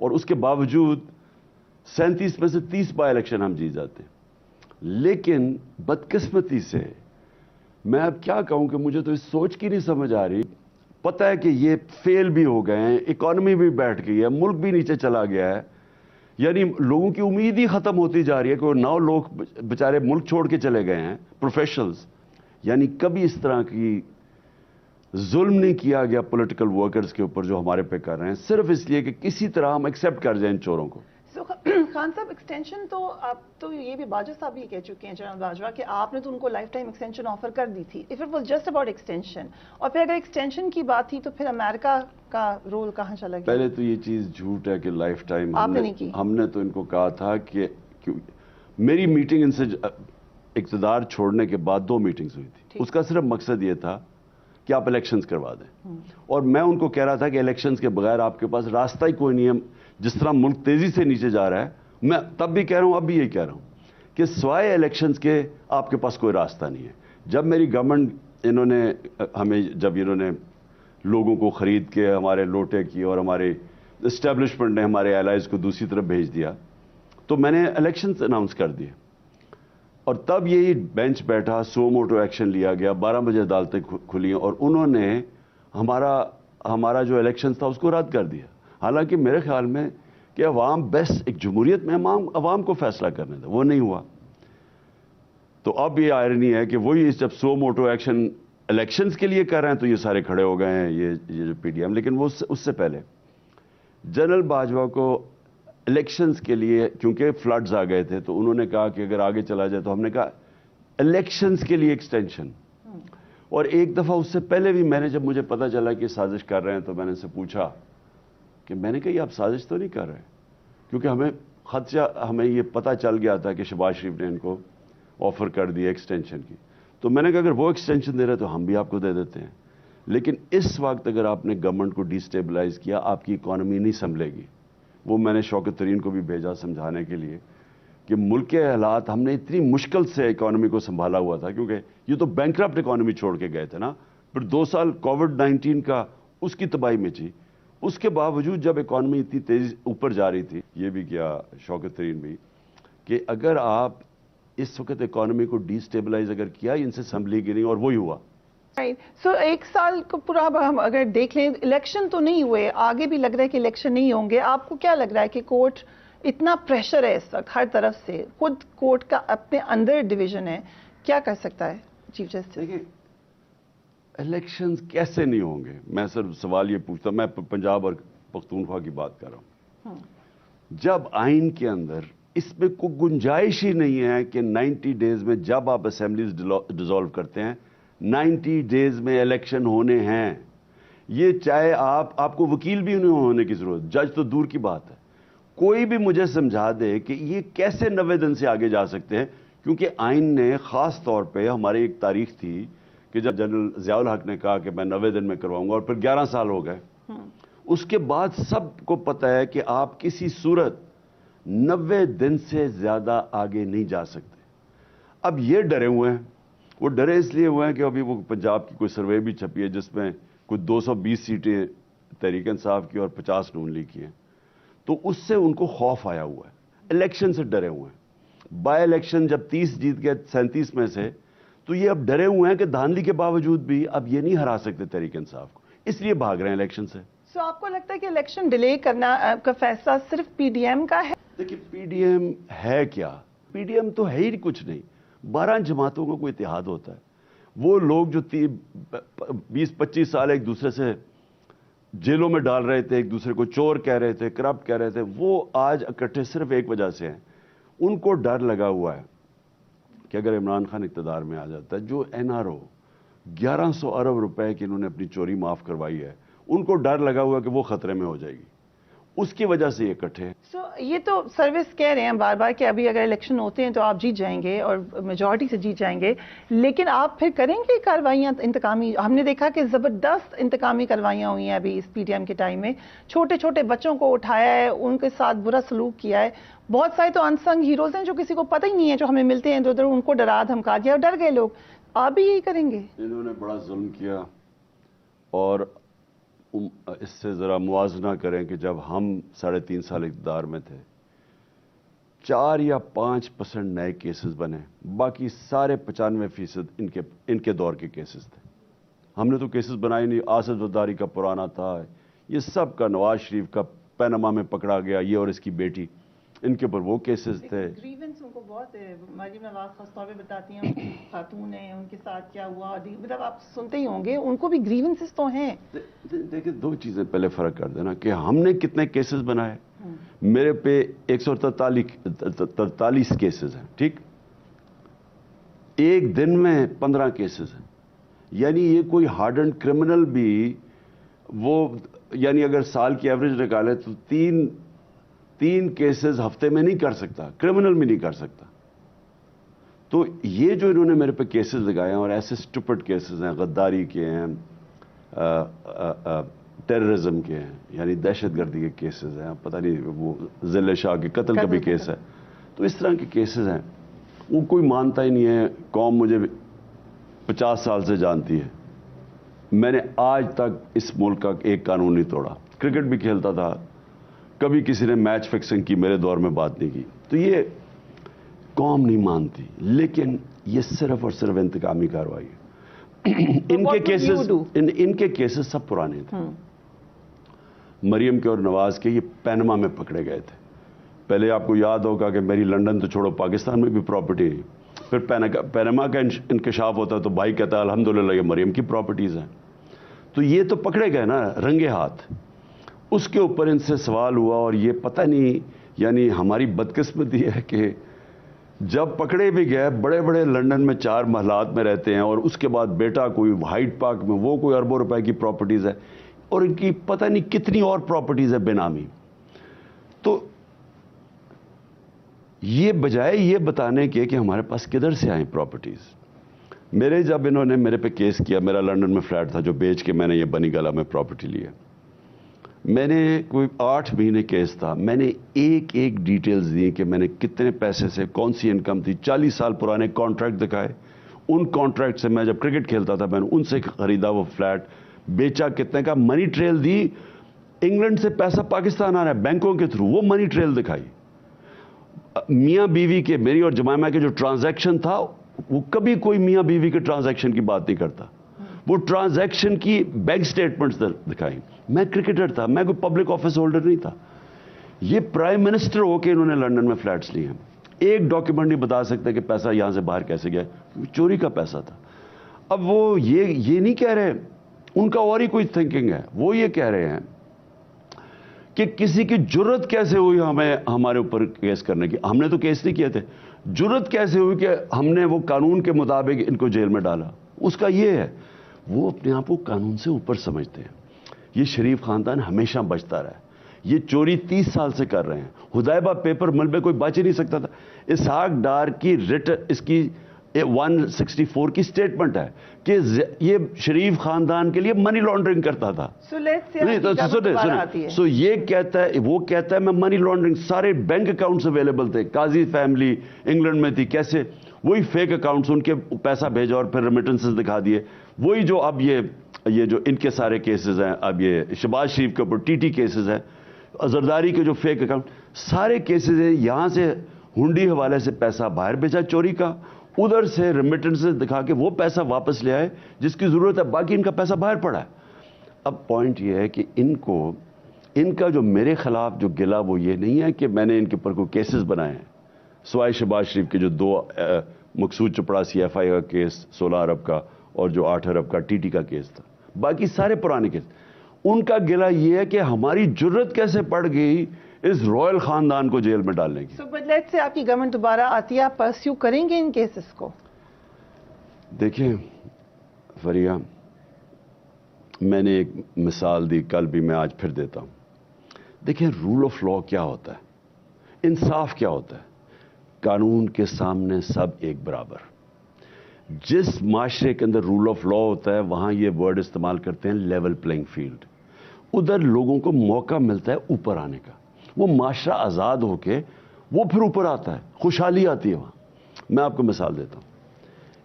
اور اس کے باوجود 37 میں سے 30 بائی الیکشن ہم جیت جاتے ہیں. لیکن بدقسمتی سے میں اب کیا کہوں کہ مجھے تو اس سوچ کی نہیں سمجھ آ رہی. پتہ ہے کہ یہ فیل بھی ہو گئے ہیں, اکانومی بھی بیٹھ گئی ہے, ملک بھی نیچے چلا گیا ہے, یعنی لوگوں کی امید ہی ختم ہوتی جا رہی ہے کہ وہ 9 لوگ بیچارے ملک چھوڑ کے چلے گئے ہیں پروفیشنلز. یعنی کبھی اس طرح کی ظلم نہیں کیا گیا پولیٹیکل ورکرز کے اوپر جو ہمارے پہ کر رہے ہیں, صرف اس لیے کہ کسی طرح ہم ایکسیپٹ کر جائیں ان چوروں کو. خان صاحب ایکسٹینشن تو آپ تو یہ بھی باجوہ صاحب بھی کہہ چکے ہیں, جنرل باجوہ, کہ آپ نے تو ان کو لائف ٹائم ایکسٹینشن آفر کر دی تھی. If it was just about extension, اور پھر اگر ایکسٹینشن کی بات تھی تو پھر امریکہ کا رول کہاں چلا گیا؟ پہلے تو یہ چیز جھوٹ ہے کہ لائف ٹائم آپ نے نہیں کی. ہم نے تو ان کو کہا تھا کہ میری میٹنگ ان سے اقتدار چھوڑنے کے بعد 2 میٹنگز ہوئی تھی. اس کا صرف مقصد یہ تھا کہ آپ الیکشنز کروا دیں, اور میں ان کو کہہ رہا تھا کہ الیکشنز کے بغیر آپ کے پاس راستہ ہی کوئی نہیں ہے. جس طرح ملک تیزی سے نیچے جا رہا ہے, میں تب بھی کہہ رہا ہوں, اب بھی یہی کہہ رہا ہوں کہ سوائے الیکشنز کے آپ کے پاس کوئی راستہ نہیں ہے. جب میری گورنمنٹ انہوں نے ہمیں جب انہوں نے لوگوں کو خرید کے ہمارے لوٹے کی اور ہمارے اسٹیبلشمنٹ نے ہمارے الائز کو دوسری طرف بھیج دیا, تو میں نے الیکشنز اناؤنس کر دیے, اور تب یہی بینچ بیٹھا, سو موٹو ایکشن لیا گیا, 12 بجے عدالتیں کھلی, اور انہوں نے ہمارا جو الیکشنز تھا اس کو رد کر دیا. حالانکہ میرے خیال میں کہ عوام بیسٹ, ایک جمہوریت میں عوام کو فیصلہ کرنے تھا, وہ نہیں ہوا. تو اب یہ آئرنی ہے کہ وہی جب سو موٹو ایکشن الیکشنز کے لیے کر رہے ہیں تو یہ سارے کھڑے ہو گئے ہیں, یہ جو پی ڈی ایم. لیکن وہ اس سے پہلے جنرل باجوہ کو الیکشنز کے لیے کیونکہ فلڈز آ گئے تھے, تو انہوں نے کہا کہ اگر آگے چلا جائے, تو ہم نے کہا الیکشنز کے لیے ایکسٹینشن. اور ایک دفعہ اس سے پہلے بھی میں نے, جب مجھے پتا چلا کہ سازش کر رہے ہیں, تو میں نے ان سے پوچھا کہ میں نے کہا یہ آپ سازش تو نہیں کر رہے, کیونکہ ہمیں خدشہ, ہمیں یہ پتہ چل گیا تھا کہ شہباز شریف نے ان کو آفر کر دی ایکسٹینشن کی. تو میں نے کہا اگر وہ ایکسٹینشن دے رہے تو ہم بھی آپ کو دے دیتے ہیں. لیکن اس وقت اگر آپ نے گورنمنٹ کو ڈی اسٹیبلائز کیا, آپ کی اکانومی نہیں سنبھلے گی. وہ میں نے شوکت ترین کو بھی بھیجا سمجھانے کے لیے کہ ملک کے حالات, ہم نے اتنی مشکل سے اکانومی کو سنبھالا ہوا تھا, کیونکہ یہ تو بینکرپٹ اکانومی چھوڑ کے گئے تھے نا. پھر 2 سال کووڈ-19 کا اس کی تباہی میں تھی. اس کے باوجود جب اکانومی اتنی تیزی اوپر جا رہی تھی, یہ بھی کیا شوکت ترین بھی, کہ اگر آپ اس وقت اکانومی کو ڈی اسٹیبلائز اگر کیا, ان سے سنبھلی کی نہیں, اور وہی ہوا. سو 1 سال کو پورا ہم اگر دیکھ لیں, الیکشن تو نہیں ہوئے, آگے بھی لگ رہا ہے کہ الیکشن نہیں ہوں گے. آپ کو کیا لگ رہا ہے کہ کورٹ اتنا پریشر ہے اس وقت ہر طرف سے, خود کورٹ کا اپنے اندر ڈویژن ہے, کیا کر سکتا ہے چیف جسٹس؟ دیکھیں الیکشنز کیسے نہیں ہوں گے, میں صرف سوال یہ پوچھتا, میں پنجاب اور پختونخوا کی بات کر رہا ہوں. جب آئین کے اندر اس میں کوئی گنجائش ہی نہیں ہے کہ 90 ڈیز میں جب آپ اسمبلیز ڈیزالو کرتے ہیں, 90 ڈیز میں الیکشن ہونے ہیں. یہ چاہے آپ کو وکیل بھی نہیں ہونے کی ضرورت, جج تو دور کی بات ہے. کوئی بھی مجھے سمجھا دے کہ یہ کیسے 90 دن سے آگے جا سکتے ہیں, کیونکہ آئین نے خاص طور پہ, ہماری ایک تاریخ تھی کہ جب جنرل ضیاء الحق نے کہا کہ میں 90 دن میں کرواؤں گا, اور پھر 11 سال ہو گئے. اس کے بعد سب کو پتہ ہے کہ آپ کسی صورت 90 دن سے زیادہ آگے نہیں جا سکتے. اب یہ ڈرے ہوئے ہیں, وہ ڈرے اس لیے ہوئے ہیں کہ ابھی وہ پنجاب کی کوئی سروے بھی چھپی ہے جس میں کوئی 220 سیٹیں تحریک انصاف کی اور 50 نون لیگ کی ہیں. تو اس سے ان کو خوف آیا ہوا ہے, الیکشن سے ڈرے ہوئے ہیں. بائی الیکشن جب 30 جیت گئے 37 میں سے, تو یہ اب ڈرے ہوئے ہیں کہ دھاندلی کے باوجود بھی اب یہ نہیں ہرا سکتے تحریک انصاف کو, اس لیے بھاگ رہے ہیں الیکشن سے. سو آپ کو لگتا ہے کہ الیکشن ڈیلے کرنا کا فیصلہ صرف پی ڈی ایم کا ہے؟ دیکھیں پی ڈی ایم ہے کیا, پی ڈی ایم تو ہے ہی کچھ نہیں. 12 جماعتوں کا کوئی اتحاد ہوتا ہے. وہ لوگ جو 20-25 سال ایک دوسرے سے جیلوں میں ڈال رہے تھے, ایک دوسرے کو چور کہہ رہے تھے, کرپٹ کہہ رہے تھے, وہ آج اکٹھے صرف ایک وجہ سے ہیں. ان کو ڈر لگا ہوا ہے کہ اگر عمران خان اقتدار میں آ جاتا ہے, جو این آر او 1100 ارب روپے کی انہوں نے اپنی چوری معاف کروائی ہے, ان کو ڈر لگا ہوا کہ وہ خطرے میں ہو جائے گی. اس کی وجہ سے یہ اکٹھے. سو یہ تو سروس کہہ رہے ہیں بار بار کہ ابھی اگر الیکشن ہوتے ہیں تو آپ جیت جائیں گے اور میجورٹی سے جیت جائیں گے, لیکن آپ پھر کریں گے کاروائیاں انتقامی؟ ہم نے دیکھا کہ زبردست انتقامی کاروائیاں ہوئی ہیں ابھی اس پی ڈی ایم کے ٹائم میں. چھوٹے چھوٹے بچوں کو اٹھایا ہے, ان کے ساتھ برا سلوک کیا ہے. بہت سارے تو انسنگ ہیروز ہیں جو کسی کو پتہ ہی نہیں ہے, جو ہمیں ملتے ہیں ادھر, ان کو ڈرا دھمکا دیا اور ڈر گئے لوگ. آپ بھی یہی کریں گے؟ انہوں نے بڑا ظلم کیا, اور اس سے ذرا موازنہ کریں کہ جب ہم 3.5 سال اقتدار میں تھے 4 یا 5% نئے کیسز بنے, باقی سارے 95% ان کے دور کے کیسز تھے. ہم نے تو کیسز بنائے نہیں. آصف زرداری کا پرانا تھا, یہ سب کا, نواز شریف کا پینما میں پکڑا گیا, یہ اور اس کی بیٹی, ان کے اوپر وہ کیسز تھے. گریونس ان کو بہت مریم نواز خاص طور پہ بتاتی ہیں, خاتون ہیں, ان کے ساتھ کیا ہوا, مطلب آپ سنتے ہی ہوں گے, ان کو بھی گریونسز تو ہیں. دیکھیں 2 چیزیں پہلے فرق کر دینا کہ ہم نے کتنے کیسز بنائے. میرے پہ 143 کیسز ہیں, ٹھیک, ایک دن میں 15 کیسز ہیں. یعنی یہ کوئی ہارڈنڈ کرمنل بھی وہ, یعنی اگر سال کی ایوریج نکالے تو 3 کیسز ہفتے میں نہیں کر سکتا, کرمنل بھی نہیں کر سکتا. تو یہ جو انہوں نے میرے پہ کیسز لگائے ہیں, اور ایسے اسٹوپڈ کیسز ہیں, غداری کے ہیں, ٹیررزم کے ہیں, یعنی دہشت گردی کے کیسز ہیں, پتہ نہیں وہ ذل شاہ کے قتل کا بھی کیس ہے. تو اس طرح کے کیسز ہیں, وہ کوئی مانتا ہی نہیں ہے. قوم مجھے 50 سال سے جانتی ہے, میں نے آج تک اس ملک کا ایک قانون نہیں توڑا. کرکٹ بھی کھیلتا تھا, کبھی کسی نے میچ فکسنگ کی میرے دور میں بات نہیں کی. تو یہ قوم نہیں مانتی, لیکن یہ صرف اور صرف انتقامی کارروائی ہے. ان کے کیسز سب پرانے تھے. مریم کے اور نواز کے یہ پینما میں پکڑے گئے تھے. پہلے آپ کو یاد ہوگا کہ میری لنڈن تو چھوڑو, پاکستان میں بھی پراپرٹی نہیں. پھر پینما کا انکشاف ہوتا ہے تو بھائی کہتا ہے الحمدللہ یہ مریم کی پراپرٹیز ہیں. تو یہ تو پکڑے گئے نا رنگے ہاتھ. اس کے اوپر ان سے سوال ہوا, اور یہ پتہ نہیں, یعنی ہماری بدقسمتی ہے کہ جب پکڑے بھی گئے, بڑے بڑے لنڈن میں 4 محلات میں رہتے ہیں, اور اس کے بعد بیٹا کوئی ہائیڈ پارک میں, وہ کوئی اربوں روپے کی پراپرٹیز ہے, اور ان کی پتہ نہیں کتنی اور پراپرٹیز ہے بے نامی. تو یہ بجائے یہ بتانے کے کہ ہمارے پاس کدھر سے آئیں پراپرٹیز. میرے جب انہوں نے میرے پہ کیس کیا, میرا لنڈن میں فلیٹ تھا جو بیچ کے میں نے یہ بنی گلا میں پراپرٹی لی ہے. میں نے کوئی 8 مہینے کیس تھا, میں نے ایک ڈیٹیلز دی کہ میں نے کتنے پیسے سے کون سی انکم تھی. 40 سال پرانے کانٹریکٹ دکھائے. ان کانٹریکٹ سے میں جب کرکٹ کھیلتا تھا میں نے ان سے خریدا وہ فلیٹ, بیچا کتنے کا, منی ٹریل دی. انگلینڈ سے پیسہ پاکستان آ رہا ہے بینکوں کے تھرو, وہ منی ٹریل دکھائی. میاں بیوی کے, میری اور جمائمہ کے جو ٹرانزیکشن تھا, وہ کبھی کوئی میاں بیوی کے ٹرانزیکشن کی بات نہیں کرتا. وہ ٹرانزیکشن کی بینک سٹیٹمنٹس دکھائیں. میں کرکٹر تھا, میں کوئی پبلک آفس ہولڈر نہیں تھا. یہ پرائم منسٹر ہو کے انہوں نے لنڈن میں فلیٹس لیے ہیں. ایک ڈاکیومنٹ نہیں بتا سکتے کہ پیسہ یہاں سے باہر کیسے گیا, چوری کا پیسہ تھا. اب وہ یہ نہیں کہہ رہے, ان کا اور ہی کوئی تھنکنگ ہے. وہ یہ کہہ رہے ہیں کہ کسی کی جرت کیسے ہوئی ہمارے اوپر کیس کرنے کی. ہم نے تو کیس نہیں کیے تھے. جرت کیسے ہوئی کہ ہم نے وہ قانون کے مطابق ان کو جیل میں ڈالا. اس کا یہ ہے, وہ اپنے آپ کو قانون سے اوپر سمجھتے ہیں. یہ شریف خاندان ہمیشہ بچتا رہا ہے. یہ چوری 30 سال سے کر رہے ہیں. حدیبہ پیپر مل میں کوئی بچ ہی نہیں سکتا تھا. اسحاق ڈار کی اس کی 164 کی سٹیٹمنٹ ہے کہ یہ شریف خاندان کے لیے منی لانڈرنگ کرتا تھا. سو یہ کہتا ہے, وہ کہتا ہے میں منی لانڈرنگ, سارے بینک اکاؤنٹس اویلیبل تھے. قاضی فیملی انگلینڈ میں تھی, کیسے وہی فیک اکاؤنٹس, ان کے پیسہ بھیجا اور پھر ریمیٹنسز دکھا دیے. وہی جو اب یہ جو ان کے سارے کیسز ہیں, اب یہ شہباز شریف کے اوپر ٹی کیسز ہیں, زرداری کے جو فیک اکاؤنٹ, سارے کیسز ہیں. یہاں سے ہنڈی حوالے سے پیسہ باہر بھیجا چوری کا, ادھر سے ریمیٹنسز دکھا کے وہ پیسہ واپس لے آئے جس کی ضرورت ہے, باقی ان کا پیسہ باہر پڑا ہے. اب پوائنٹ یہ ہے کہ ان کا جو میرے خلاف جو گلا وہ یہ نہیں ہے کہ میں نے ان کے اوپر کوئی کیسز بنائے ہیں, سوائے شہباز شریف کے جو 2 مقصود چپڑاسی FI کا کیس 16 ارب کا, اور جو 8 ارب کا TT کا کیس تھا. باقی سارے پرانے کیس. ان کا گلا یہ ہے کہ ہماری جرت کیسے پڑ گئی اس رائل خاندان کو جیل میں ڈالنے کی. لیٹ سے آپ کی گورنمنٹ دوبارہ آتی ہے, آپ پرسیو کریں گے ان کیسز کو؟ دیکھیں فریہ, میں نے ایک مثال دی کل بھی, میں آج پھر دیتا ہوں. دیکھیں رول آف لا کیا ہوتا ہے, انصاف کیا ہوتا ہے. قانون کے سامنے سب ایک برابر. جس معاشرے کے اندر رول آف لا ہوتا ہے وہاں یہ ورڈ استعمال کرتے ہیں لیول پلینگ فیلڈ. ادھر لوگوں کو موقع ملتا ہے اوپر آنے کا. وہ معاشرہ آزاد ہو کے وہ پھر اوپر آتا ہے, خوشحالی آتی ہے وہاں. میں آپ کو مثال دیتا ہوں.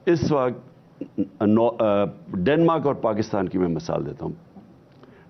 اس وقت ڈنمارک اور پاکستان کی میں مثال دیتا ہوں.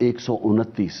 129,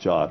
4,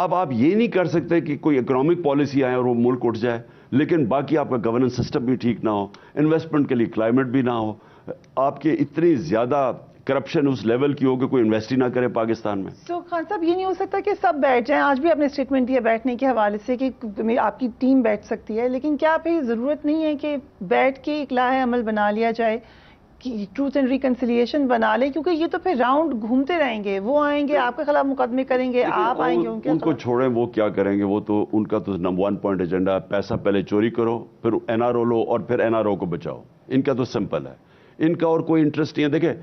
اب آپ یہ نہیں کر سکتے کہ کوئی اکنامک پالیسی آئے اور وہ ملک اٹھ جائے لیکن باقی آپ کا گورننس سسٹم بھی ٹھیک نہ ہو, انویسٹمنٹ کے لیے کلائمیٹ بھی نہ ہو, آپ کے اتنی زیادہ کرپشن اس لیول کی ہو کہ کوئی انویسٹ ہی نہ کرے پاکستان میں. تو خان صاحب یہ نہیں ہو سکتا کہ سب بیٹھ جائیں؟ آج بھی آپ نے اسٹیٹمنٹ دیا بیٹھنے کے حوالے سے کہ آپ کی ٹیم بیٹھ سکتی ہے, لیکن کیا پھر ضرورت نہیں ہے کہ بیٹھ کے ایک لاہ عمل بنا لیا جائے, ٹروتھ اینڈ ریکنسیلیشن بنا لیں, کیونکہ یہ تو پھر راؤنڈ گھومتے رہیں گے, وہ آئیں گے آپ کے خلاف مقدمے کریں گے, آپ آئیں گے ان کو چھوڑیں, وہ کیا کریں گے, وہ تو ان کا تو نمبر 1 پوائنٹ ایجنڈا ہے, پیسہ پہلے چوری کرو پھر این آر او لو اور پھر این آر او کو بچاؤ. ان کا تو سمپل ہے, ان کا اور کوئی انٹرسٹ نہیں ہے. دیکھیں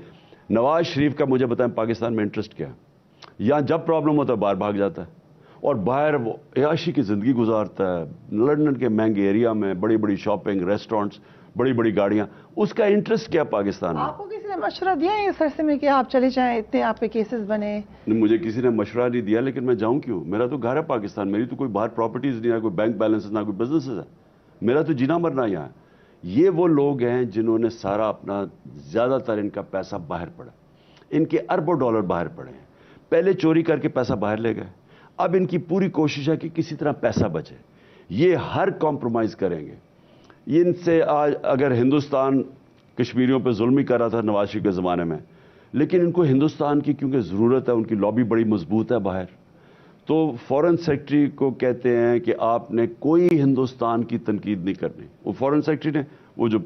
نواز شریف کا مجھے بتائیں پاکستان میں انٹرسٹ کیا ہے؟ یہاں جب پرابلم ہوتا ہے باہر بھاگ جاتا ہے اور باہر وہ عیاشی کی زندگی گزارتا ہے, لندن کے مہنگے ایریا میں بڑی بڑی شاپنگ, ریسٹورنٹس, بڑی بڑی گاڑیاں. اس کا انٹرسٹ کیا پاکستان میں؟ آپ کو کسی نے مشورہ دیا ہے اس عرصے میں کہ آپ چلے جائیں, اتنے آپ پہ کیسز بنے؟ مجھے کسی نے مشورہ نہیں دیا, لیکن میں جاؤں کیوں؟ میرا تو گھر ہے پاکستان, میری تو کوئی باہر پراپرٹیز نہیں ہے, کوئی بینک بیلنس نہ کوئی بزنس ہے, میرا تو جینا مرنا یہاں ہے. یہ وہ لوگ ہیں جنہوں نے سارا اپنا زیادہ تر ان کا پیسہ باہر پڑا, ان کے اربوں ڈالر باہر پڑے ہیں. پہلے چوری کر کے پیسہ باہر لے گئے, اب ان کی پوری کوشش ہے کہ کسی طرح پیسہ بچے. یہ ہر کمپرومائز کریں گے. یہ ان سے آج اگر ہندوستان کشمیریوں پہ ظلم ہی کر رہا تھا نواز شریف کے زمانے میں, لیکن ان کو ہندوستان کی کیونکہ ضرورت ہے, ان کی لابی بڑی مضبوط ہے باہر, تو فورن سیکرٹری کو کہتے ہیں کہ آپ نے کوئی ہندوستان کی تنقید نہیں کرنی. وہ فورن سیکرٹری نے, وہ جو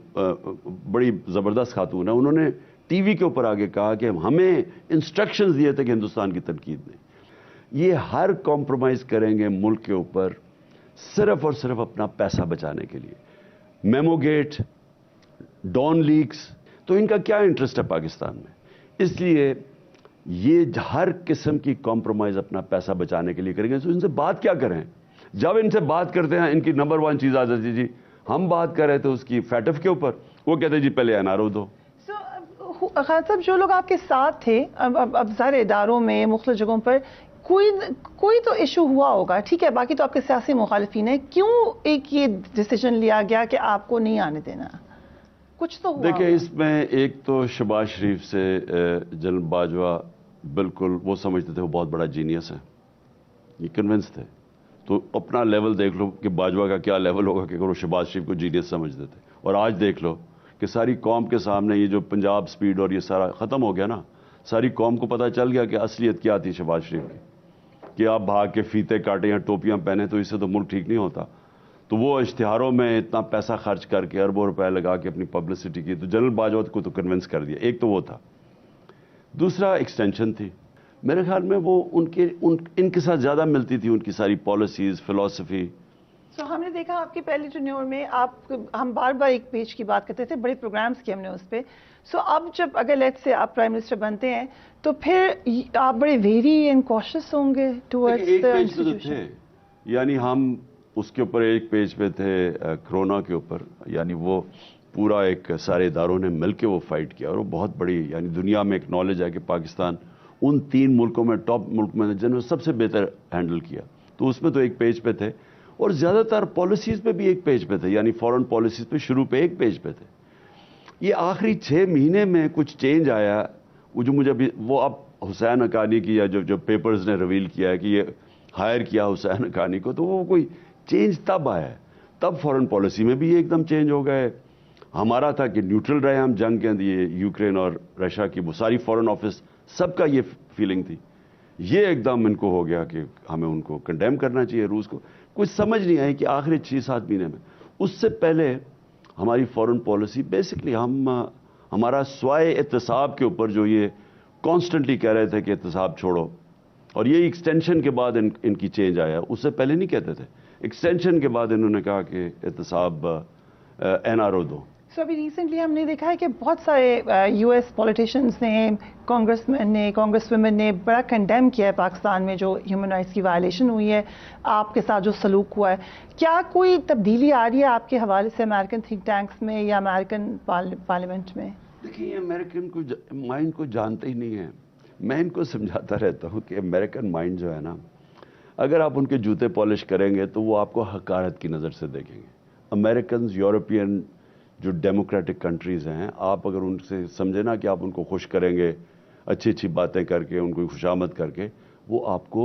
بڑی زبردست خاتون ہے, انہوں نے ٹی وی کے اوپر آگے کہا کہ ہمیں انسٹرکشنز دیے تھے کہ ہندوستان کی تنقید نہیں. یہ ہر کمپرومائز کریں گے ملک کے اوپر صرف اور صرف اپنا پیسہ بچانے کے لیے. میمو گیٹ, ڈان لیکس, تو ان کا کیا انٹرسٹ ہے پاکستان میں؟ اس لیے یہ ہر قسم کی کمپرومائز اپنا پیسہ بچانے کے لیے کریں گے. تو ان سے بات کیا کریں؟ جب ان سے بات کرتے ہیں ان کی نمبر 1 چیز آ جاتی جی ہم بات کر رہے تھے اس کی فیٹف کے اوپر, وہ کہتے ہیں جی پہلے این آر او دو. خان صاحب جو لوگ آپ کے ساتھ تھے, اب سارے اداروں میں مختلف جگہوں پر کوئی تو ایشو ہوا ہوگا, ٹھیک ہے, باقی تو آپ کے سیاسی مخالفین ہیں, کیوں ایک یہ ڈیسیجن لیا گیا کہ آپ کو نہیں آنے دینا؟ کچھ تو ہوا. دیکھیں اس میں ایک تو شہباز شریف سے جنرل باجوہ بالکل وہ سمجھتے تھے وہ بہت بڑا جینیس ہے, یہ کنونس تھے. تو اپنا لیول دیکھ لو کہ باجوہ کا کیا لیول ہوگا کہ وہ شہباز شریف کو جینیس سمجھتے تھے. اور آج دیکھ لو کہ ساری قوم کے سامنے یہ جو پنجاب سپیڈ اور یہ سارا ختم ہو گیا نا, ساری قوم کو پتہ چل گیا کہ اصلیت کیا تھی شہباز شریف کی, کہ آپ بھاگ کے فیتے کاٹیں یا ٹوپیاں پہنے تو اس سے تو ملک ٹھیک نہیں ہوتا. تو وہ اشتہاروں میں اتنا پیسہ خرچ کر کے اربوں روپے لگا کے اپنی پبلسٹی کی, تو جنرل باجوہ کو تو کنونس کر دیا. ایک تو وہ تھا. دوسرا ایکسٹینشن تھی, میرے خیال میں وہ ان کے ساتھ زیادہ ملتی تھی ان کی ساری پالیسیز, فلسفی. تو ہم نے دیکھا آپ کی پہلی ٹینیور میں ہم بار بار ایک پیج کی بات کرتے تھے, بڑے پروگرامز کیے ہم نے اس پہ. اب جب اگر لیٹ سے آپ پرائم منسٹر بنتے ہیں تو پھر آپ بڑے ویری اینڈ کوشس ہوں گے ٹورڈز دی انسٹیٹیوشن. یعنی ہم اس کے اوپر ایک پیج پہ تھے کرونا کے اوپر, یعنی وہ پورا ایک سارے اداروں نے مل کے وہ فائٹ کیا, اور وہ بہت بڑی یعنی دنیا میں اکنالج ہے کہ پاکستان ان 3 ملکوں میں ٹاپ ملک میں جنہوں نے سب سے بہتر ہینڈل کیا. تو اس میں تو ایک پیج پہ تھے, اور زیادہ تر پالیسیز پہ بھی ایک پیج پہ تھے, یعنی فورن پالیسیز پہ شروع پہ ایک پیج پہ تھے. یہ آخری 6 مہینے میں کچھ چینج آیا, وہ جو مجھے وہ اب حسین حقانی کی یا جو پیپرز نے ریویل کیا ہے کہ یہ ہائر کیا حسین حقانی کو, تو وہ کوئی چینج تب آیا ہے. تب فورن پالیسی میں بھی یہ ایک دم چینج ہو گئے. ہمارا تھا کہ نیوٹرل رہے ہم جنگ کے اندر, یہ یوکرین اور رشیا کی وہ ساری فورن آفس سب کا یہ فیلنگ تھی. یہ ایک دم ان کو ہو گیا کہ ہمیں ان کو کنڈیم کرنا چاہیے روس کو. کچھ سمجھ نہیں آئی کہ آخری 6-7 مہینے میں. اس سے پہلے ہماری فورن پالیسی بیسکلی ہمارا سوائے احتساب کے اوپر جو یہ کانسٹنٹلی کہہ رہے تھے کہ احتساب چھوڑو, اور یہ ایکسٹینشن کے بعد ان کی چینج آیا, اس سے پہلے نہیں کہتے تھے. ایکسٹینشن کے بعد انہوں نے کہا کہ احتساب این آر او دو. ابھی ریسنٹلی ہم نے دیکھا ہے کہ بہت سارے یو ایس پولیٹیشنز نے, کانگریس مین نے, کانگریس ویمن نے بڑا کنڈیم کیا ہے پاکستان میں جو ہیومن رائٹس کی وائلیشن ہوئی ہے, آپ کے ساتھ جو سلوک ہوا ہے. کیا کوئی تبدیلی آ رہی ہے آپ کے حوالے سے امریکن تھنک ٹینکس میں یا امریکن پارلیمنٹ میں؟ دیکھیے یہ امریکن کو مائنڈ کو جانتے ہی نہیں ہیں. میں ان کو سمجھاتا رہتا ہوں کہ امریکن مائنڈ جو ہے نا, اگر آپ ان کے جوتے پالش کریں گے تو وہ آپ کو حقارت کی نظر سے دیکھیں گے. امریکنز, یورپین جو ڈیموکریٹک کنٹریز ہیں, آپ اگر ان سے سمجھے نا کہ آپ ان کو خوش کریں گے اچھی اچھی باتیں کر کے, ان کو خوشامد کر کے, وہ آپ کو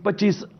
25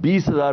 20,000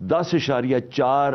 10.4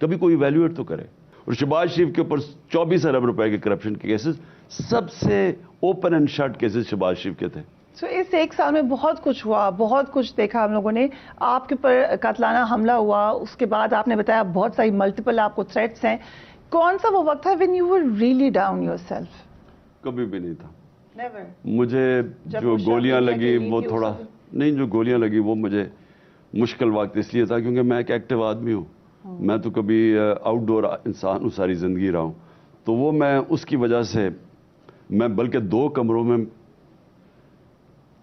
کبھی کوئی ایویلویٹ تو کرے. اور شہباز شریف کے اوپر 24 ارب روپے کے کرپشن کے کیسز, سب سے open and shut cases Shahbaz Sharif کے تھے. سو اس ایک سال میں بہت کچھ ہوا, بہت کچھ دیکھا ہم لوگوں نے. آپ کے اوپر قاتلانہ حملہ ہوا, اس کے بعد آپ نے بتایا بہت ساری ملٹیپل آپ کو تھریٹس ہیں. کون سا وہ وقت تھا when you were really down yourself؟ کبھی بھی نہیں تھا. Never. مجھے جو گولیاں لگی وہ تھوڑا نہیں, جو گولیاں لگی وہ مجھے مشکل وقت اس لیے تھا کیونکہ میں ایک ایکٹیو آدمی ہوں. میں تو کبھی آؤٹ ڈور انسان ہوں, ساری زندگی رہا ہوں. تو وہ میں اس کی وجہ سے میں بلکہ 2 کمروں میں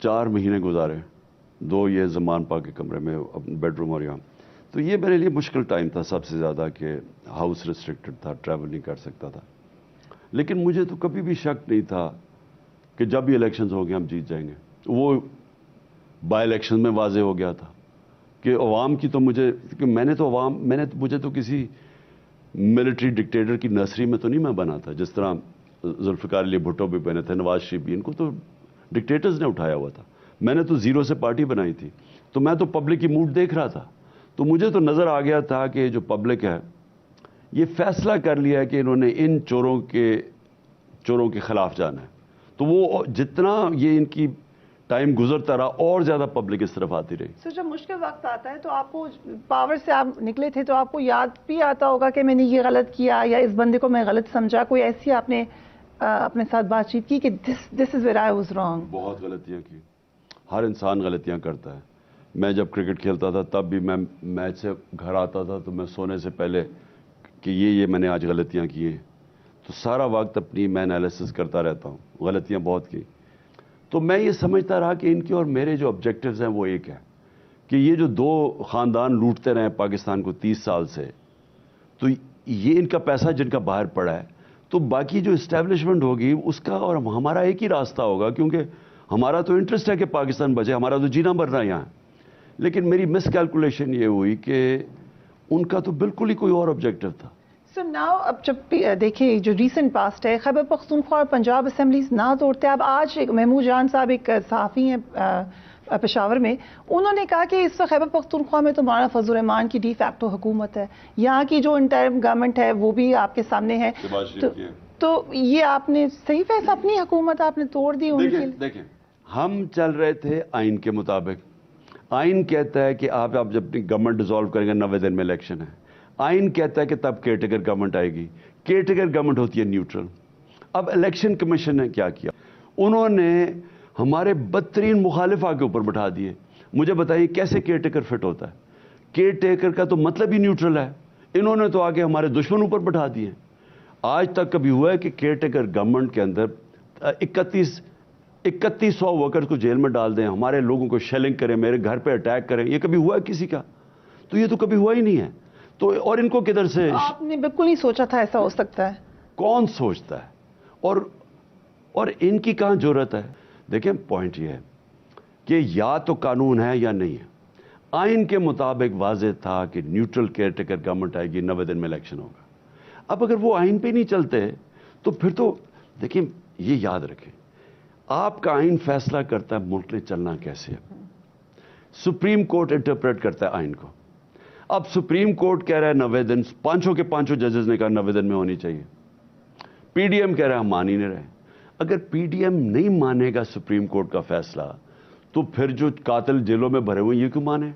4 مہینے گزارے, 2 یہ زمان پاک کے کمرے میں, بیڈ روم اور یہاں. تو یہ میرے لیے مشکل ٹائم تھا سب سے زیادہ, کہ ہاؤس ریسٹرکٹڈ تھا, ٹریول نہیں کر سکتا تھا. لیکن مجھے تو کبھی بھی شک نہیں تھا کہ جب بھی الیکشنز ہو گئے ہم جیت جائیں گے. وہ بائی الیکشن میں واضح ہو گیا تھا کہ عوام کی تو مجھے مجھے تو کسی ملٹری ڈکٹیٹر کی نرسری میں تو نہیں میں بنا تھا, جس طرح ذوالفقار علی بھٹو بھی بنے تھے, نواز شریف بھی. ان کو تو ڈکٹیٹرز نے اٹھایا ہوا تھا. میں نے تو زیرو سے پارٹی بنائی تھی. تو میں تو پبلک کی موڈ دیکھ رہا تھا. تو مجھے تو نظر آ گیا تھا کہ جو پبلک ہے یہ فیصلہ کر لیا ہے کہ انہوں نے ان چوروں کے خلاف جانا ہے. تو وہ جتنا یہ ان کی ٹائم گزرتا رہا اور زیادہ پبلک اس طرف آتی رہی. سر جب مشکل وقت آتا ہے تو آپ کو پاور سے آپ نکلے تھے تو آپ کو یاد بھی آتا ہوگا کہ میں نے یہ غلط کیا یا اس بندے کو میں غلط سمجھا. کوئی ایسی آپ نے اپنے ساتھ بات چیت کی کہ this is where I was wrong? بہت غلطیاں کی. ہر انسان غلطیاں کرتا ہے. میں جب کرکٹ کھیلتا تھا تب بھی میں میچ سے گھر آتا تھا تو میں سونے سے پہلے کہ یہ میں نے آج غلطیاں کی ہیں, تو سارا وقت اپنی میں انالیسس کرتا رہتا ہوں. غلطیاں بہت کی. تو میں یہ سمجھتا رہا کہ ان کے اور میرے جو آبجیکٹیوز ہیں وہ ایک ہے کہ یہ جو 2 خاندان لوٹتے رہے پاکستان کو 30 سال سے, تو یہ ان کا پیسہ جن کا باہر پڑا ہے, تو باقی جو اسٹیبلشمنٹ ہوگی اس کا اور ہمارا ایک ہی راستہ ہوگا, کیونکہ ہمارا تو انٹرسٹ ہے کہ پاکستان بچے, ہمارا تو جینا مرنا یہاں ہے. لیکن میری مس کیلکولیشن یہ ہوئی کہ ان کا تو بالکل ہی کوئی اور آبجیکٹیو تھا. سر ناؤ اب جب دیکھیں جو ریسنٹ پاسٹ ہے, خیبر پختونخوا اور پنجاب اسمبلیز نہ توڑتے. اب آج محمود جان صاحب ایک صحافی ہیں پشاور میں, انہوں نے کہا کہ اس وقت خیبر پختونخوا میں تو مولانا فضل الرحمان کی ڈی فیکٹو حکومت ہے, یہاں کی جو انٹرم گورنمنٹ ہے وہ بھی آپ کے سامنے ہے. تو یہ آپ نے صحیح فیصلہ, اپنی حکومت آپ نے توڑ دی. دیکھیں ہم چل رہے تھے آئین کے مطابق. آئین کہتا ہے کہ آپ جب اپنی گورنمنٹ ڈیزالو کریں گے 90 دن میں الیکشن ہے. آئین کہتا ہے کہ تب کیئرٹیکر گورنمنٹ آئے گی. کیئرٹیکر گورنمنٹ ہوتی ہے نیوٹرل. اب الیکشن کمیشن نے کیا کیا, انہوں نے ہمارے بدترین مخالف آگے اوپر بٹھا دیے. مجھے بتائیے کیسے کیئرٹیکر فٹ ہوتا ہے؟ کیئرٹیکر کا تو مطلب ہی نیوٹرل ہے. انہوں نے تو آگے ہمارے دشمن اوپر بٹھا دیے. آج تک کبھی ہوا ہے کہ کیئرٹیکر گورنمنٹ کے اندر 3100 ورکرز کو جیل میں ڈال دیں, ہمارے لوگوں کو شیلنگ کریں, میرے گھر پہ اٹیک کریں؟ یہ کبھی ہوا ہے کسی کا؟ تو یہ تو کبھی ہوا ہی نہیں ہے. تو اور ان کو کدھر سے؟ آپ نے بالکل نہیں سوچا تھا ایسا ہو سکتا ہے. کون سوچتا ہے؟ اور ان کی کہاں جرت ہے؟ دیکھیں پوائنٹ یہ ہے کہ یا تو قانون ہے یا نہیں ہے. آئین کے مطابق واضح تھا کہ نیوٹرل کیئرٹیکر گورنمنٹ آئے گی, 90 دن میں الیکشن ہوگا. اب اگر وہ آئین پہ نہیں چلتے تو پھر تو دیکھیں یہ یاد رکھیں, آپ کا آئین فیصلہ کرتا ہے ملک نے چلنا کیسے ہے. سپریم کورٹ انٹرپریٹ کرتا ہے آئین کو. اب سپریم کورٹ کہہ رہا ہے 90 دن, 5 کے 5 ججز نے کہا 90 دن میں ہونی چاہیے. پی ڈی ایم کہہ رہا ہے ہم مان ہی نہیں رہے. اگر پی ڈی ایم نہیں مانے گا سپریم کورٹ کا فیصلہ تو پھر جو قاتل جیلوں میں بھرے ہوئے یہ کیوں مانے؟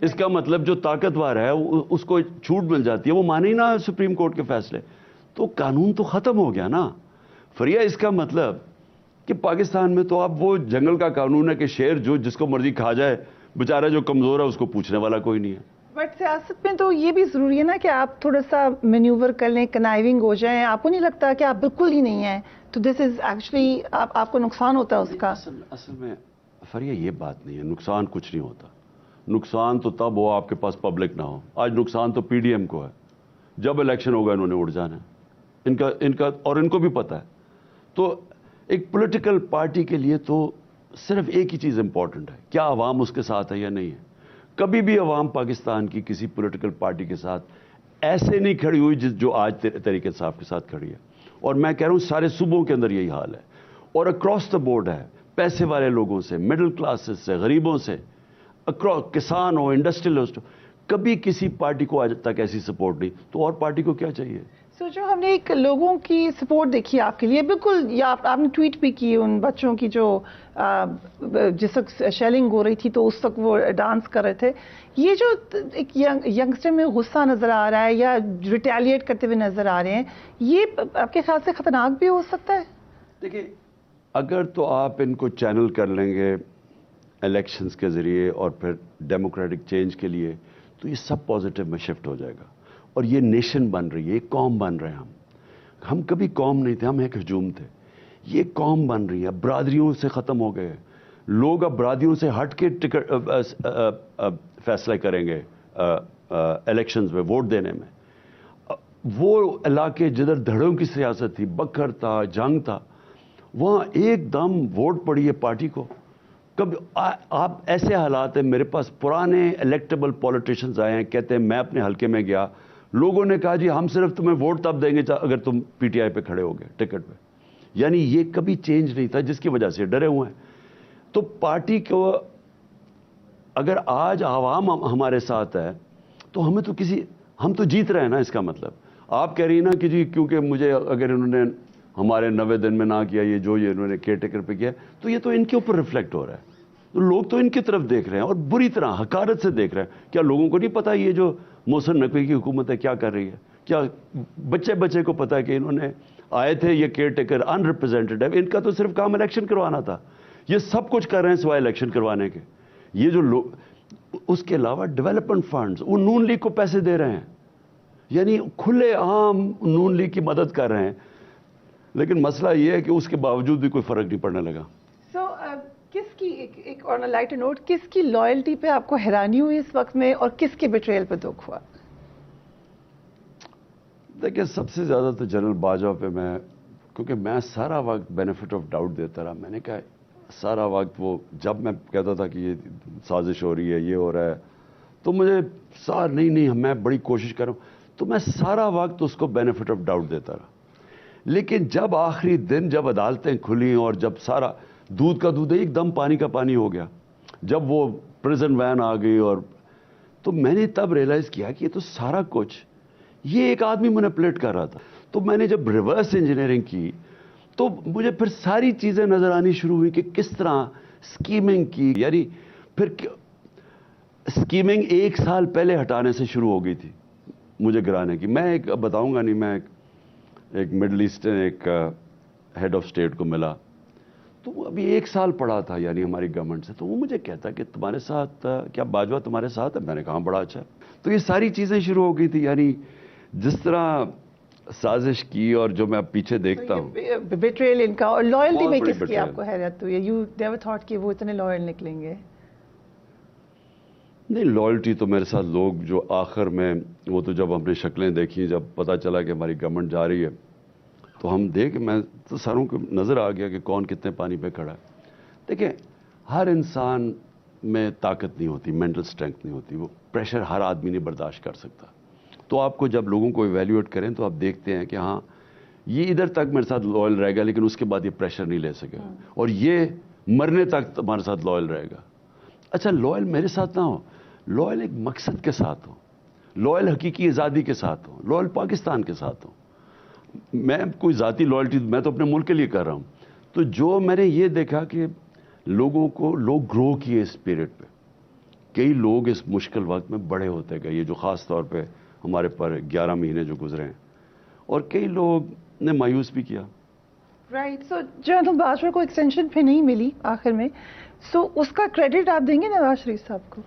اس کا مطلب جو طاقتور ہے اس کو چھوٹ مل جاتی ہے, وہ مانے ہی نہ سپریم کورٹ کے فیصلے. تو قانون تو ختم ہو گیا نا. فریہ اس کا مطلب کہ پاکستان میں تو اب وہ جنگل کا قانون ہے کہ شیر جو جس کو مرضی کھا جائے, بیچارہ جو کمزور ہے اس کو پوچھنے والا کوئی نہیں ہے. بٹ سیاست میں تو یہ بھی ضروری ہے نا کہ آپ تھوڑا سا مینیور کر لیں, کنائیونگ ہو جائیں. آپ کو نہیں لگتا کہ آپ بالکل ہی نہیں ہیں تو دس از ایکچولی آپ کو نقصان ہوتا ہے اس کا؟ اصل میں فریہ یہ بات نہیں ہے, نقصان کچھ نہیں ہوتا. نقصان تو تب ہو آپ کے پاس پبلک نہ ہو. آج نقصان تو پی ڈی ایم کو ہے. جب الیکشن ہوگا انہوں نے اڑ جانا ہے, ان کا اور ان کو بھی پتہ ہے. تو ایک پولیٹیکل پارٹی کے لیے تو صرف ایک ہی چیز امپورٹنٹ ہے, کیا عوام اس کے ساتھ ہے یا نہیں ہے. کبھی بھی عوام پاکستان کی کسی پولیٹیکل پارٹی کے ساتھ ایسے نہیں کھڑی ہوئی جو آج طریقے انصاف کے ساتھ کھڑی ہے. اور میں کہہ رہا ہوں سارے صوبوں کے اندر یہی حال ہے, اور اکراس دا بورڈ ہے. پیسے والے لوگوں سے, مڈل کلاسز سے, غریبوں سے, کسان ہو, انڈسٹریلسٹ ہو, کبھی کسی پارٹی کو آج تک ایسی سپورٹ نہیں، تو اور پارٹی کو کیا چاہیے؟ جو ہم نے ایک لوگوں کی سپورٹ دیکھی آپ کے لیے بالکل، یا آپ نے ٹویٹ بھی کی ان بچوں کی جو جس وقت شیلنگ ہو رہی تھی تو اس وقت وہ ڈانس کر رہے تھے، یہ جو ایک ینگسٹر میں غصہ نظر آ رہا ہے یا ریٹیلیٹ کرتے ہوئے نظر آ رہے ہیں، یہ آپ کے خیال سے خطرناک بھی ہو سکتا ہے؟ دیکھیں، اگر تو آپ ان کو چینل کر لیں گے الیکشنز کے ذریعے اور پھر ڈیموکریٹک چینج کے لیے، تو یہ سب پازیٹیو میں شفٹ ہو جائے گا، اور یہ نیشن بن رہی ہے، ایک قوم بن رہے ہیں ہم کبھی قوم نہیں تھے، ہم ایک ہجوم تھے، یہ قوم بن رہی ہے، برادریوں سے ختم ہو گئے، لوگ اب برادریوں سے ہٹ کے فیصلہ کریں گے الیکشنز میں، ووٹ دینے میں۔ وہ علاقے جدھر دھڑوں کی سیاست تھی، بکھر تھا، جنگ تھا، وہاں ایک دم ووٹ پڑی ہے پارٹی کو۔ کب آپ ایسے حالات ہیں، میرے پاس پرانے الیکٹیبل پولیٹیشنز آئے ہیں، کہتے ہیں میں اپنے حلقے میں گیا، لوگوں نے کہا جی ہم صرف تمہیں ووٹ تب دیں گے اگر تم پی ٹی آئی پہ کھڑے ہو گئے ٹکٹ پہ۔ یعنی یہ کبھی چینج نہیں تھا، جس کی وجہ سے ڈرے ہوئے ہیں۔ تو پارٹی کو اگر آج عوام ہمارے ساتھ ہے تو ہم تو جیت رہے ہیں نا، اس کا مطلب آپ کہہ رہی ہیں نا کہ جی کیونکہ مجھے اگر انہوں نے ہمارے 90 دن میں نہ کیا، یہ انہوں نے کیئر ٹیکر پہ کیا، تو یہ تو ان کے اوپر ریفلیکٹ ہو رہا ہے، تو لوگ تو ان کی طرف دیکھ رہے ہیں اور بری طرح حقارت سے دیکھ رہے ہیں۔ کیا لوگوں کو نہیں پتا یہ جو محسن نقوی کی حکومت ہے کیا کر رہی ہے؟ کیا بچے کو پتا ہے کہ انہوں نے آئے تھے یہ کیئر ٹیکر ان ریپرزینٹیڈ ہے، ان کا تو صرف کام الیکشن کروانا تھا، یہ سب کچھ کر رہے ہیں سوائے الیکشن کروانے کے۔ یہ جو لوگ، اس کے علاوہ ڈیولپمنٹ فنڈز، وہ نون لیگ کو پیسے دے رہے ہیں، یعنی کھلے عام نون لیگ کی مدد کر رہے ہیں، لیکن مسئلہ یہ ہے کہ اس کے باوجود بھی کوئی فرق نہیں پڑنے لگا۔ کس کی ایک اور لائٹ نوٹ، کس کی لائلٹی پہ آپ کو حیرانی ہوئی اس وقت میں اور کس کے بیٹریل پہ دکھ ہوا؟ دیکھیں، سب سے زیادہ تو جنرل باجوہ پہ کیونکہ میں سارا وقت بینیفٹ آف ڈاؤٹ دیتا رہا، میں نے کہا سارا وقت وہ جب میں کہتا تھا کہ یہ سازش ہو رہی ہے، یہ ہو رہا ہے، تو مجھے نہیں میں بڑی کوشش کر رہا ہوں، تو میں سارا وقت اس کو بینیفٹ آف ڈاؤٹ دیتا رہا۔ لیکن جب آخری دن جب عدالتیں کھلیں اور جب سارا دودھ کا دودھ ایک دم پانی کا پانی ہو گیا، جب وہ پریزن وین آ گئی، اور تو میں نے تب ریئلائز کیا کہ یہ تو سارا کچھ یہ ایک آدمی مینیپولیٹ کر رہا تھا۔ تو میں نے جب ریورس انجینئرنگ کی تو مجھے پھر ساری چیزیں نظر آنی شروع ہوئی کہ کس طرح سکیمنگ کی، یعنی پھر سکیمنگ 1 سال پہلے ہٹانے سے شروع ہو گئی تھی مجھے گرانے کی۔ میں ایک بتاؤں گا نہیں، میں ایک مڈل ایسٹرن ایک ہیڈ آف اسٹیٹ کو ملا، تو وہ ابھی 1 سال پڑا تھا یعنی ہماری گورنمنٹ سے، تو وہ مجھے کہتا کہ تمہارے ساتھ کیا باجوہ تمہارے ساتھ ہے؟ میں نے کہا بڑا اچھا۔ تو یہ ساری چیزیں شروع ہو گئی تھی، یعنی جس طرح سازش کی، اور جو میں اب پیچھے دیکھتا ہوں بیٹریل ان کا، اور لائلٹی میں کس کی آپ کو حیرت ہوئی؟ یو نیور تھاٹ کہ وہ اتنے لائل نکلیں گے؟ نہیں، لائلٹی تو میرے ساتھ لوگ جو آخر میں وہ تو جب ہم نے شکلیں دیکھی، جب پتہ چلا کہ ہماری گورنمنٹ جا رہی ہے، تو ہم میں تو ساروں کو نظر آ گیا کہ کون کتنے پانی پہ کھڑا ہے۔ دیکھیں، ہر انسان میں طاقت نہیں ہوتی، مینٹل اسٹرینتھ نہیں ہوتی، وہ پریشر ہر آدمی نہیں برداشت کر سکتا۔ تو آپ کو جب لوگوں کو ایویلیویٹ کریں تو آپ دیکھتے ہیں کہ ہاں یہ ادھر تک میرے ساتھ لائل رہے گا، لیکن اس کے بعد یہ پریشر نہیں لے سکے گا، اور یہ مرنے تک تمہارے ساتھ لائل رہے گا۔ اچھا، لائل میرے ساتھ نہ ہو، لائل ایک مقصد کے ساتھ ہو، لائل حقیقی آزادی کے ساتھ ہو، لائل پاکستان کے ساتھ ہو۔ میں کوئی ذاتی لائلٹی میں تو اپنے ملک کے لیے کر رہا ہوں۔ تو جو میں نے یہ دیکھا کہ لوگ گرو کیے اس پیریڈ پہ، کئی لوگ اس مشکل وقت میں بڑے ہوتے گئے، یہ جو خاص طور پہ ہمارے پر 11 مہینے جو گزرے ہیں، اور کئی لوگ نے مایوس بھی کیا۔ رائٹ، سو جنرل باجوہ کو ایکسٹینشن پہ نہیں ملی آخر میں، سو اس کا کریڈٹ آپ دیں گے نواز شریف صاحب کو؟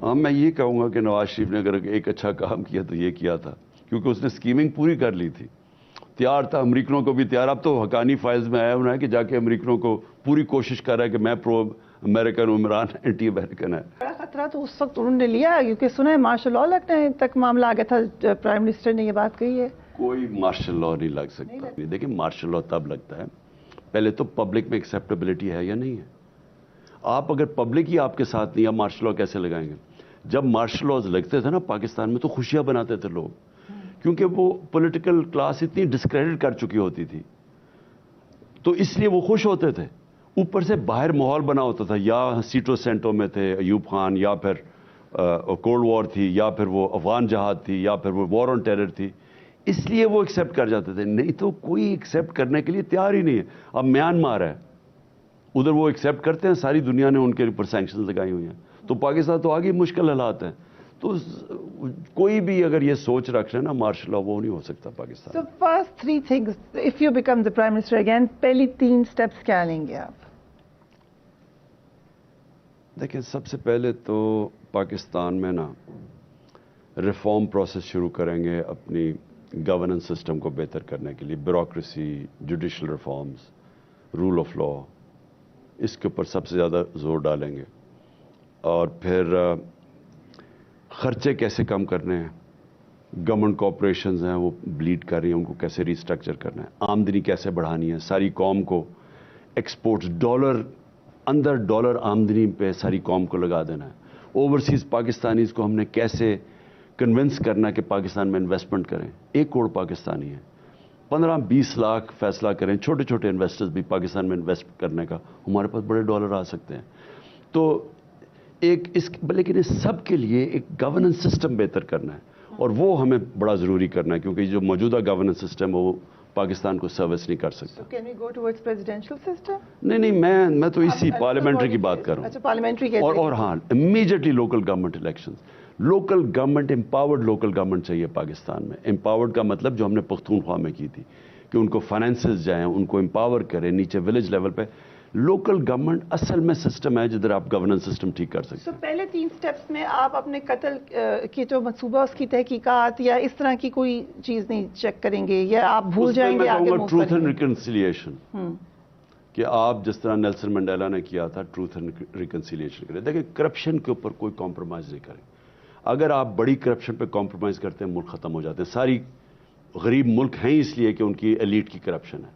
ہاں، میں یہ کہوں گا کہ نواز شریف نے اگر ایک اچھا کام کیا تو یہ کیا تھا، کیونکہ اس نے سکیمنگ پوری کر لی تھی، تیار تھا، امریکنوں کو بھی تیار۔ اب تو حقانی فائلز میں آیا ہونا ہے کہ جا کے امریکنوں کو پوری کوشش کر رہا ہے کہ میں پرو امریکن، عمران اینٹی امریکن ہے۔ بڑا خطرہ تو اس وقت انہوں نے لیا، کیونکہ سنا ہے مارشل لاء لگنے تک معاملہ آ گیا تھا، پرائم منسٹر نے یہ بات کہی ہے۔ کوئی مارشل لاء نہیں لگ سکتا۔ دیکھیں، مارشل لاء تب لگتا ہے پہلے تو پبلک میں ایکسیپٹیبلٹی ہے یا نہیں ہے۔ آپ اگر پبلک ہی آپ کے ساتھ نہیں، آپ مارشل لاء کیسے لگائیں گے؟ جب مارشل لاءز لگتے تھے نا پاکستان میں، تو خوشیاں بناتے تھے لوگ، کیونکہ وہ پولیٹیکل کلاس اتنی ڈسکریڈٹ کر چکی ہوتی تھی، تو اس لیے وہ خوش ہوتے تھے۔ اوپر سے باہر ماحول بنا ہوتا تھا، یا سیٹو سینٹو میں تھے ایوب خان، یا پھر کولڈ وار تھی یا پھر وہ افغان جہاد تھی یا پھر وہ وار آن ٹیرر تھی، اس لیے وہ ایکسیپٹ کر جاتے تھے، نہیں تو کوئی ایکسیپٹ کرنے کے لیے تیار ہی نہیں ہے. اب میانمار ہے، ادھر وہ ایکسیپٹ کرتے ہیں، ساری دنیا نے ان کے اوپر سینکشنز لگائی ہوئی ہیں، تو پاکستان تو آگے مشکل حالات ہیں. تو کوئی بھی اگر یہ سوچ رکھ رہے ہیں نا مارشل لا، وہ نہیں ہو سکتا Pakistan. So first 3 things, if you become the Prime Minister again, پہلی 3 steps کیا لیں گے آپ؟ دیکھیں، سب سے پہلے تو پاکستان میں نا ریفارم پروسیس شروع کریں گے اپنی گورننس سسٹم کو بہتر کرنے کے لیے. Bureaucracy, judicial reforms, rule of law, اس کے اوپر سب سے زیادہ زور ڈالیں گے. اور پھر خرچے کیسے کم کرنے ہیں، گورنمنٹ کارپوریشنز ہیں وہ بلیڈ کر رہی ہیں، ان کو کیسے ریسٹرکچر کرنا ہے، آمدنی کیسے بڑھانی ہے، ساری قوم کو ایکسپورٹس ڈالر آمدنی پہ ساری قوم کو لگا دینا ہے. اوورسیز پاکستانیز کو ہم نے کیسے کنونس کرنا ہے کہ پاکستان میں انویسٹمنٹ کریں. 1 کروڑ پاکستانی ہیں، 15-20 لاکھ فیصلہ کریں، چھوٹے چھوٹے انویسٹرز بھی پاکستان میں انویسٹ کرنے کا، ہمارے پاس بڑے ڈالر آ سکتے ہیں. تو لیکن اس سب کے لیے ایک گورننس سسٹم بہتر کرنا ہے، اور وہ ہمیں بڑا ضروری کرنا ہے، کیونکہ جو موجودہ گورننس سسٹم ہے وہ پاکستان کو سروس نہیں کر سکتا. So can we go towards presidential system? نہیں، میں تو اسی پارلیمنٹری کی بات کر رہا ہوں. اچھا، پارلیمنٹری اور ہاں، immediately local government elections. Local government, empowered local government چاہیے پاکستان میں. امپاورڈ کا مطلب جو ہم نے پختونخوا میں کی تھی کہ ان کو فائنینسز جائیں، ان کو امپاور کریں نیچے ولیج لیول پہ. لوکل گورنمنٹ اصل میں سسٹم ہے جدھر آپ گورننس سسٹم ٹھیک کر سکتے ہیں. پہلے 3 سٹیپس میں آپ اپنے قتل کی جو منصوبہ اس کی تحقیقات یا اس طرح کی کوئی چیز نہیں چیک کریں گے، یا آپ بھول جائیں گے آگے موو ٹروتھ اینڈ ریکنسیلیشن، کہ آپ جس طرح نیلسن منڈیلا نے کیا تھا ٹروتھ اینڈ ریکنسیلیشن کریں. دیکھیں، کرپشن کے اوپر کوئی کمپرومائز نہیں کریں. اگر آپ بڑی کرپشن پہ کمپرومائز کرتے ہیں ملک ختم ہو جاتے ہیں. ساری غریب ملک ہیں اس لیے کہ ان کی ایلیٹ کی کرپشن ہے.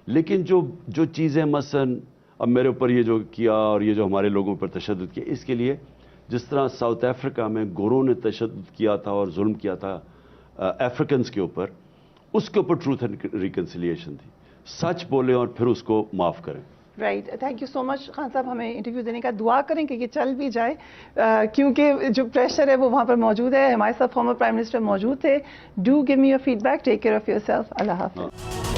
لیکن جو چیزیں مثلاً اب میرے اوپر یہ جو کیا اور یہ جو ہمارے لوگوں پر تشدد کیا، اس کے لیے جس طرح ساؤتھ افریقہ میں گوروں نے تشدد کیا تھا اور ظلم کیا تھا افریکنز کے اوپر، اس کے اوپر ٹروتھ اینڈ ریکنسیلیشن تھی. سچ بولیں اور پھر اس کو معاف کریں. رائٹ، تھینک یو سو مچ خان صاحب ہمیں انٹرویو دینے کا. دعا کریں کہ یہ چل بھی جائے، کیونکہ جو پریشر ہے وہ وہاں پر موجود ہے. ہمارے ساتھ فارمر پرائم منسٹر موجود تھے. Do give me your feedback. Take care of yourself. اللہ حافظ.